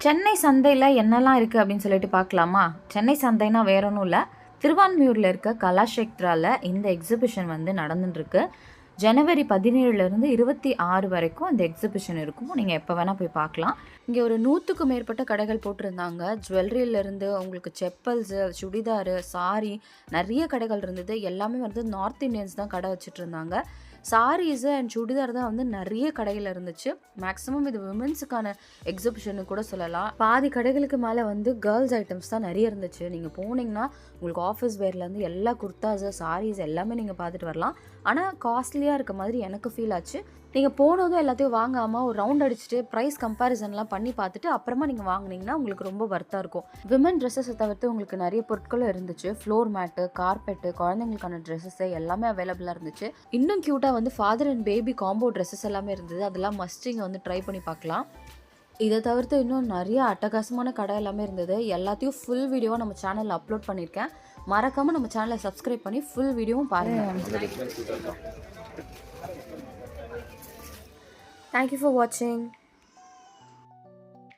சென்னை சந்தையில் என்னெல்லாம் இருக்குது அப்படின்னு சொல்லிட்டு பார்க்கலாமா? சென்னை சந்தைனா வேற ஒன்றும் இல்லை, திருவான்மியூரில் இருக்க கலாஷேத்ராவில் இந்த எக்ஸிபிஷன் வந்து நடந்துட்டுருக்கு. ஜனவரி 17லேருந்து 26 வரைக்கும் இந்த எக்ஸிபிஷன் இருக்கும். நீங்கள் எப்போ வேணால் போய் பார்க்கலாம். இங்கே ஒரு 100க்கும் மேற்பட்ட கடைகள் போட்டிருந்தாங்க. ஜுவல்லரியிலேருந்து உங்களுக்கு செப்பல்ஸு, சுடிதாரு, சாரி நிறைய கடைகள் இருந்தது. எல்லாமே வந்து நார்த் இந்தியன்ஸ் தான் கடை வச்சுட்டு இருந்தாங்க. சாரீஸு அண்ட் சுடிதார் தான் வந்து நிறைய கடையில் இருந்துச்சு. மேக்ஸிமம் இது விமென்ஸுக்கான எக்ஸிபிஷனு கூட சொல்லலாம். பாதி கடைகளுக்கு மேலே வந்து கேர்ள்ஸ் ஐட்டம்ஸ் தான் நிறைய இருந்துச்சு. நீங்கள் போனீங்கன்னா உங்களுக்கு ஆஃபீஸ் வேர்லேருந்து எல்லா குர்தாஸு, சாரீஸ் எல்லாமே நீங்கள் பார்த்துட்டு வரலாம். ஆனால் காஸ்ட்லியாக இருக்க மாதிரி எனக்கு ஃபீல் ஆச்சு. நீங்கள் போனதும் எல்லாத்தையும் வாங்காமல் ஒரு ரவுண்ட் அடிச்சுட்டு ப்ரைஸ் கம்பேரிசன்லாம் பண்ணி பார்த்துட்டு அப்புறமா நீங்கள் வாங்கினீங்கன்னா உங்களுக்கு ரொம்ப வர்த்தாக இருக்கும். விமன் ட்ரெஸ்ஸஸை தவிர்த்து உங்களுக்கு நிறைய பொருட்களும் இருந்துச்சு. ஃப்ளோர் மேட்டு, கார்பெட்டு, குழந்தைங்களுக்கான ட்ரெஸ்ஸஸு எல்லாமே அவைலபிளாக இருந்துச்சு. இன்னும் க்யூட்டாக வந்து father and baby combo dresses எல்லாமே இருந்தது. அதெல்லாம் மஸ்ட் இங்கே வந்து ட்ரை பண்ணி பார்க்கலாம். இதை தவிர்த்து இன்னும் நிறைய அட்டகாசமான கடை எல்லாமே இருந்தது. எல்லாத்தையும் ஃபுல் வீடியோவாக நம்ம சேனலில் அப்லோட் பண்ணியிருக்கேன். மறக்காமல் நம்ம சேனலை சப்ஸ்கிரைப் பண்ணி ஃபுல் வீடியோவும் பாருங்கள். Thank you for watching.